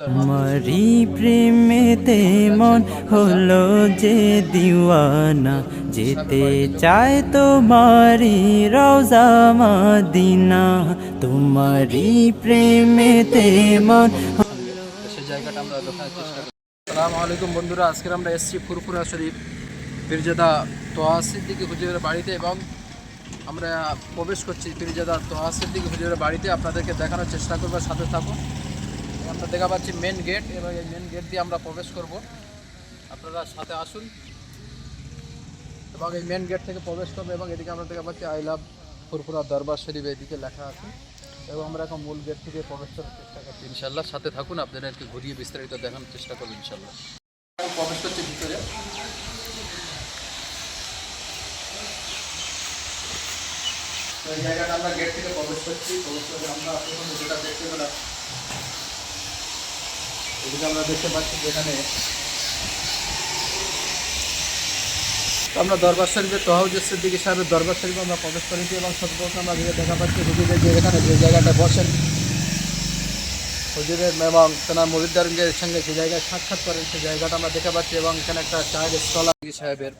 তোমারি প্রেমেতে মন হলো যে দিওয়ানা, যেতে চায় তোমারি রওজা মদিনা। তোমারি প্রেমেতে মন সেই জায়গাটা আমরা দেখার চেষ্টা করি। আসসালামু আলাইকুম বন্ধুরা, আজকে আমরা এসেছি ফুরফুরা শরীফ পীরজাদা তোহা সিদ্দিকী হুজুরের বাড়িতে এবং আমরা প্রবেশ করছি পীরজাদা তোহা সিদ্দিকী হুজুরের বাড়িতে। আপনাদেরকে দেখানোর চেষ্টা করবো, সাথে থাকুন। আমরা দেখা পাচ্ছি মেন গেট এবং এই মেন গেট দিয়ে আমরা প্রবেশ করব। আপনারা সাথে আসুন এবং এই মেন গেট থেকে প্রবেশ করবো এবং এদিকে আমরা দেখা পাচ্ছি আই লাভ ফুরফুরা দরবার শরীফ এদিকে লেখা আছে এবং আমরা এখন মূল গেট থেকে প্রবেশ করার চেষ্টা করছি ইনশাল্লাহ। সাথে থাকুন, আপনাদেরকে ঘুরিয়ে বিস্তারিত দেখানোর চেষ্টা করবো ইনশাল্লাহ। প্রবেশ করছি ভিতরে। এই জায়গাটা আমরা গেট থেকে প্রবেশ করছি। প্রবেশ করে আমরা প্রথমে যেটা দেখতে পেলাম, এদিকে আমরা দেখতে পাচ্ছি যেখানে আমরা দরবার শরীফের তোহা সিদ্দিকী সাহেবের দরবার শরীফে আমরা প্রবেশ করেছি এবং সর্বপ্রথম আমরা দেখা পাচ্ছি হুজুরের যে এখানে যে জায়গাটা বসেন হুজুরের এবং তেনার মুরিদদের সঙ্গে যে জায়গায় সাক্ষাৎ করেন সেই জায়গাটা আমরা দেখা পাচ্ছি এবং এখানে একটা চায়ের স্টল সাহেবের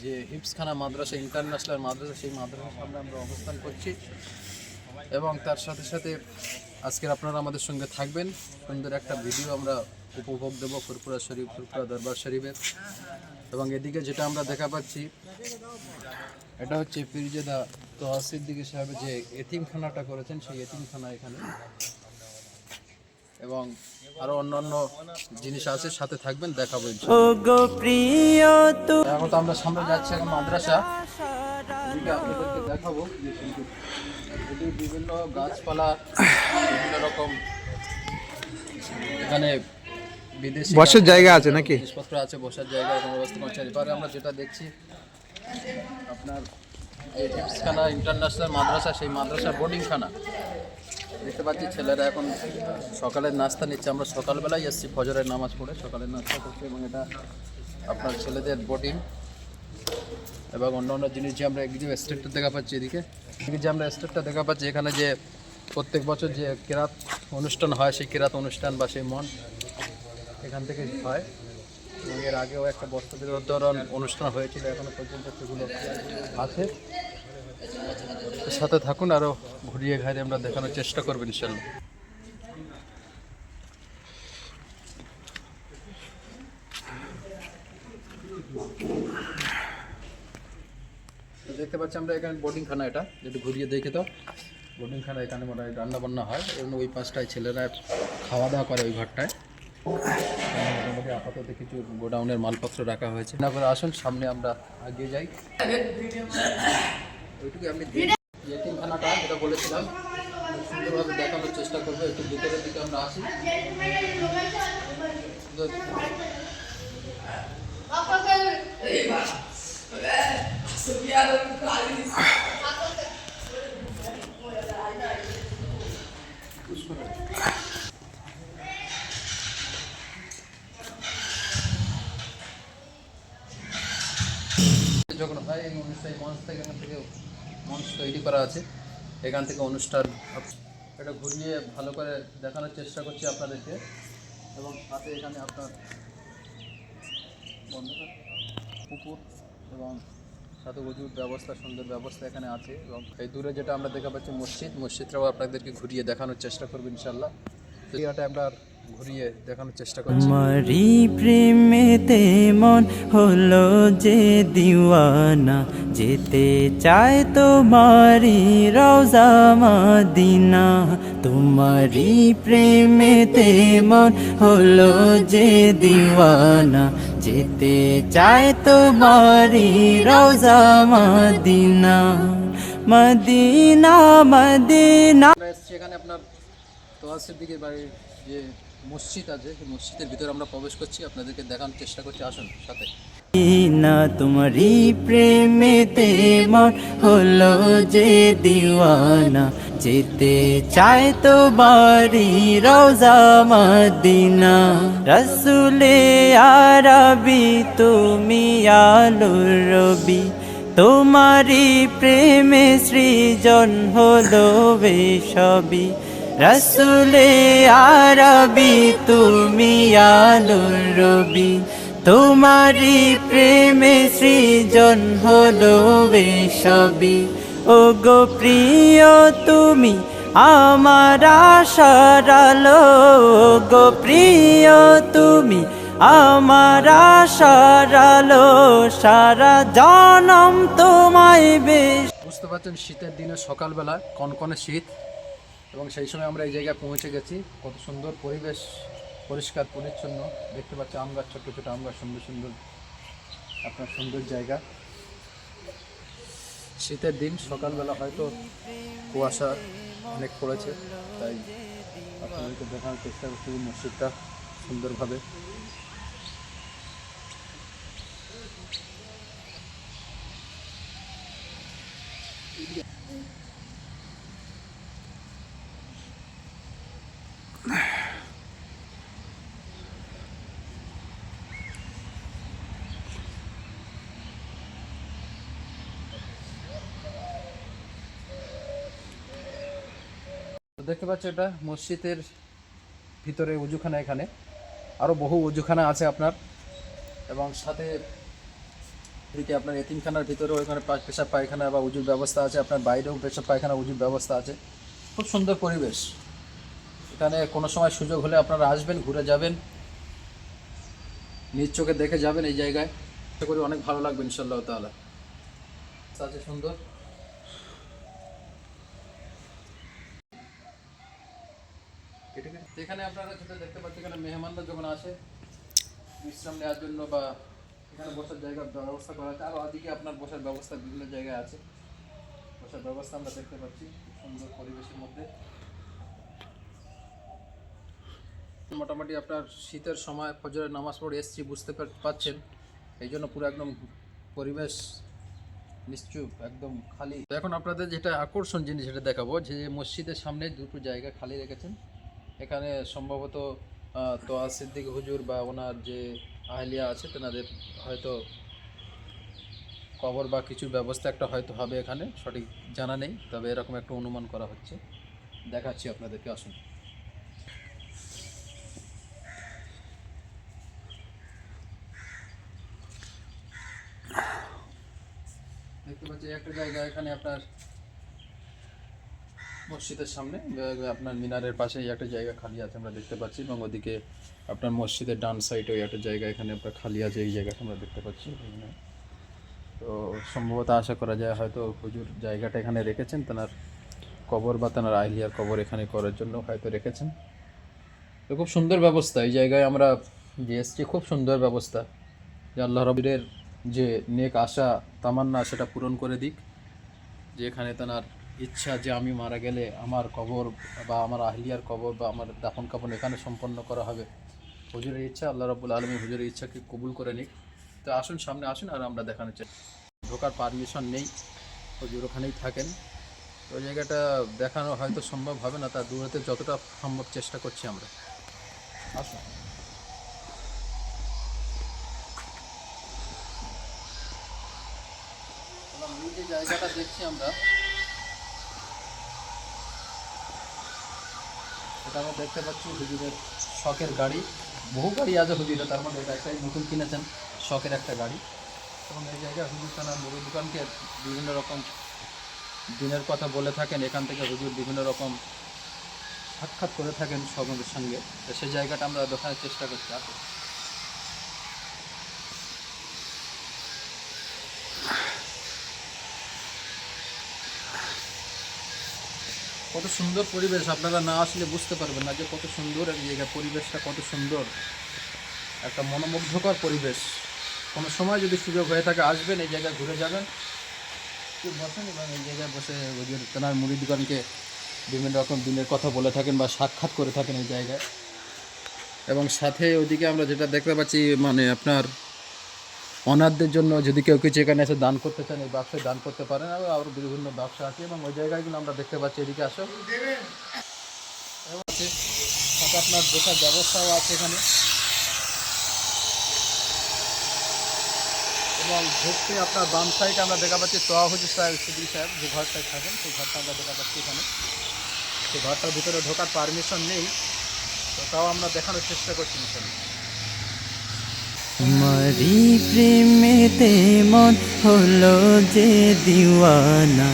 যে হিফজখানা মাদ্রাসা ইন্টারন্যাশনাল মাদ্রাসা, সেই মাদ্রাসার সামনে আমরা অবস্থান করছি এবং তার সাথে সাথে আজকের আপনারা আমাদের সঙ্গে থাকবেন। সুন্দর একটা ভিডিও আমরা উপভোগ দেবো ফুরফুরা শরীফ, ফুরফুরা দরবার শরীফের। এবং এদিকে যেটা আমরা দেখা পাচ্ছি এটা হচ্ছে পীরজাদা তোহা সিদ্দিকী সাহেবের যে এতিমখানাটা করেছেন সেই এতিমখানা এখানে, এবং আরো অন্যান্য জিনিস আছে, সাথে থাকবেন, দেখাবো এখন তো আমরা সামনে যাচ্ছি এখন মাদ্রাসা, আপনাদেরকে দেখাবো এটি বিভিন্ন গাছপালা, বিভিন্ন রকম এখানে বিদেশি বসার জায়গা আছে নাকি জিনিসপত্র আছে, বসার জায়গা এবং অবস্থা করছে। এবারে আমরা যেটা দেখছি আপনার এই হিফজখানা ইন্টারন্যাশনাল মাদ্রাসা, সেই মাদ্রাসার বোর্ডিংখানা দেখতে পাচ্ছি। ছেলেরা এখন সকালের নাস্তা নিচ্ছে। আমরা সকালবেলায় এসেছি ফজরের নামাজ পড়ে সকালের নাস্তা করছি এবং এটা আপনার ছেলেদের বোর্ডিং এবং অন্য অন্য জিনিস যে আমরা একদিকে স্টেটটা দেখা পাচ্ছি। এদিকে যে আমরা স্টেটটা দেখা পাচ্ছি এখানে যে প্রত্যেক বছর যে কেরাত অনুষ্ঠান হয় সেই কেরাত অনুষ্ঠান বা সেই মন এখান থেকে হয় এবং এর আগেও একটা বস্ত্র বিতরণ অনুষ্ঠান হয়েছিল, এখনো পর্যন্ত সেগুলো আছে। সাথে থাকুন, আরও ঘুরিয়ে ঘাড়িয়ে আমরা দেখানোর চেষ্টা করবো ইনশাল্লাহ। দেখতে পাচ্ছি আমরা এখানে বোর্ডিংখানা, এটা যেটা ঘুরিয়ে দেখে তো বোর্ডিংখানা, এখানে মনে হয় রান্না বান্না হয় এবং ওই পাশটায় ছেলেরা খাওয়া দাওয়া করে ওই ঘরটায়। মোটামুটি আপাতত কিছু গোডাউনের মালপত্র রাখা হয়েছে না করে। আসুন সামনে আমরা এগিয়ে যাই। ওইটুকু আমি এতিমখানাটা যেটা বলেছিলাম সুন্দরভাবে দেখানোর চেষ্টা করবো। একটু ভিতরের দিকে আমরা আসি। যখন হয় এই অনুষ্ঠান মঞ্চ থেকে, এখান থেকে মঞ্চ তৈরি করা আছে, এখান থেকে অনুষ্ঠান এটা ঘুরিয়ে ভালো করে দেখানোর চেষ্টা করছি আপনাদেরকে। এবং সাথে এখানে আপনার পুকুর এবং সাথে উজুর ব্যবস্থা, সুন্দর ব্যবস্থা এখানে আছে। এবং এই দূরে যেটা আমরা দেখা পাচ্ছি মসজিদটাও আপনাদেরকে ঘুরিয়ে দেখানোর চেষ্টা করবো ইনশাল্লাহ। এটা আমরা ঘুরিয়ে দেখানোর চেষ্টা করছি। তোমারি প্রেমেতে মন হলো যে দিওয়ানা, যেতে চায় তোমারি রওজা মদিনা। তোমারি প্রেমেতে মন হলো যে দিওয়ানা, যেতে চায় তোমারি রওজা মদিনা। Medina Medina. এখানে আপনার তোহা সিদ্দিকীর বাড়ির যে মসজিদ আছে সেই মসজিদের ভিতরে আমরা প্রবেশ করছি, আপনাদেরকে দেখানোর চেষ্টা করছি। আসুন সাথে। না তোমারি প্রেমেতে মন হলো যে দিওয়ানা, যেতে চায় তোমারি রওজা মদিনা। রসুলে আরবি তুমি আলোর রবি, তোমারি প্রেমে সৃজন হলো সবই। রসুলে আরবি তুমি আলোর রবি, তোমারি প্রেমে সৃজন হলো সবই। ও গো প্রিয় তুমি আমার আশার আলো, ও গো প্রিয় তুমি আমার আশার আলো, সারা জনম তোমায় বেশ। বুঝতে পারছেন শীতের দিনে সকালবেলা কনকনে শীত, এবং সেই সময় আমরা এই জায়গায় পৌঁছে গেছি। কত সুন্দর পরিবেশ, পরিষ্কার পরিচ্ছন্ন। দেখতে পাচ্ছি আম গাছ, ছোটো ছোটো আম গাছ, সুন্দর সুন্দর আপনার সুন্দর জায়গা। শীতের দিন সকালবেলা হয়তো কুয়াশা অনেক পড়েছে, তাই আপনাদেরকে দেখানোর চেষ্টা করছি মসজিদটা সুন্দরভাবে। দেখতে পাচ্ছ এটা মসজিদের ভিতরে উজুখানা, এখানে আরও বহু উজুখানা আছে আপনার, এবং সাথে এদিকে আপনার এতিমখানার ভিতরেও এখানে পেশাব পায়খানা বা উজুর ব্যবস্থা আছে, আপনার বাইরেও পেশাব পায়খানা উজুর ব্যবস্থা আছে। খুব সুন্দর পরিবেশ এখানে। কোনো সময় সুযোগ হলে আপনারা আসবেন, ঘুরে যাবেন, নিজ চোখে দেখে যাবেন এই জায়গায়। আশা করি অনেক ভালো লাগবে ইনশাআল্লাহ তাআলা। আছে সুন্দর। এখানে আপনারা যেটা দেখতে পাচ্ছেন, এখানে মেহমানরা যখন আসে বিশ্রাম নেওয়ার জন্য বা এখানে বসার জায়গার ব্যবস্থা করা আছে। আরও ওদিকে আপনার বসার ব্যবস্থা বিভিন্ন জায়গায় আছে, বসার ব্যবস্থা আমরা দেখতে পাচ্ছি সুন্দর পরিবেশের মধ্যে। মোটামুটি আপনার শীতের সময় ফজরের নামাজ পড়ে এসছি, বুঝতে পারছেন, এই জন্য পুরো একদম পরিবেশ নিশ্চুপ, একদম খালি। এখন আপনাদের যেটা আকর্ষণ জিনিস সেটা দেখাবো, যে মসজিদের সামনে দুটো জায়গা খালি রেখেছেন। এখানে সম্ভবত তোয়া সিদ্দিক হুজুর বা ওনার যে আহলিয়া আছে তেনাদের হয়তো কবর বা কিছুর ব্যবস্থা একটা হয়তো হবে এখানে, সঠিক জানা নেই, তবে এরকম একটা অনুমান করা হচ্ছে। দেখাচ্ছি আপনাদেরকে, আসুন। দেখতে পাচ্ছি একটা জায়গা এখানে আপনার মসজিদের সামনে, আপনার মিনারের পাশে একটা জায়গা খালি আছে আমরা দেখতে পাচ্ছি, এবং ওদিকে আপনার মসজিদের ডান সাইডে একটা জায়গা এখানে আপনার খালি আছে, এই জায়গাটা আমরা দেখতে পাচ্ছি। তো সম্ভবত আশা করা যায় হয়তো হুজুর জায়গাটা এখানে রেখেছেন, তেনার কবর বা তেনার আহলিয়ার কবর এখানে করার জন্য হয়তো রেখেছেন। তো খুব সুন্দর ব্যবস্থা এই জায়গায় আমরা যে এসছি, খুব সুন্দর ব্যবস্থা। যে আল্লাহ রবিরের যে নেক আশা তামান্না সেটা পূরণ করে দিক, যে এখানে তেনার ইচ্ছা যে আমি মারা গেলে আমার কবর বা আমার আহলিয়ার কবর বা আমার দাফন কাফন এখানে সম্পন্ন করা হবে। হুজুরের ইচ্ছা, আল্লাহ রাব্বুল আলামিন হুজুরের ইচ্ছাকে কবুল করে নিক। তো আসুন, সামনে আসুন, আর আমরা দেখানোর চেষ্টা। ঢোকার পারমিশন নেই, হুজুর ওখানেই থাকেন। তো ওই জায়গাটা দেখানো হয়তো সম্ভব হবে না, তার দূরতে যতটা সম্ভব চেষ্টা করছি আমরা। আসুন। এই যে জায়গাটা দেখছি আমরা, এটা আমরা দেখতে পাচ্ছি হুজুরের শখের গাড়ি। বহু গাড়ি আছে হুজুরের, তার মধ্যে এটা একটাই নতুন কিনেছেন, শখের একটা গাড়ি। এবং এই জায়গায় হুজুর তার মুড়ি দোকানকে বিভিন্ন রকম দিনের কথা বলে থাকেন, এখান থেকে হুজুর বিভিন্ন রকম সাক্ষাৎ করে থাকেন সমাজের সঙ্গে। তো সেই জায়গাটা আমরা দেখানোর চেষ্টা করছি। আসুন। কত সুন্দর পরিবেশ, আপনারা না আসলে বুঝতে পারবেন না যে কত সুন্দর এই জায়গা, পরিবেশটা কত সুন্দর, একটা মনোমুগ্ধকর পরিবেশ। কোনো সময় যদি সুযোগ হয়ে থাকে আসবেন, এই জায়গায় ঘুরে যাবেন, বসেন, এবং এই জায়গায় বসে হুজুর তেনার মুড়ি দোকানকে বিভিন্ন রকম দিনের কথা বলে থাকেন বা সাক্ষাৎ করে থাকেন এই জায়গায়। এবং সাথে ওইদিকে আমরা যেটা দেখতে পাচ্ছি, মানে আপনার অনাথদের জন্য যদি কেউ কিছু এখানে এসে দান করতে চান, এই ব্যবসায় দান করতে পারেন। আরও বিভিন্ন ব্যবসা আছে, এবং ওই জায়গাগুলো আমরা দেখতে পাচ্ছি। এদিকে আসো, আছে সাথে আপনার বসার ব্যবস্থাও আছে এখানে। এবং ঢুকতে আপনার বাম সাইডে আমরা দেখা পাচ্ছি তোয়া হুজুর সাহেব, সিদ্দিক সাহেব যে ঘরটায় থাকেন, সেই ঘরটা আমরা দেখা পাচ্ছি এখানে। সেই ঘরটার ভিতরে ঢোকার পারমিশন নেই, তো তাও আমরা দেখানোর চেষ্টা করছি ইনশাল্লাহ। তোমারি প্রেমেতে মন হলো যে দিওয়ানা।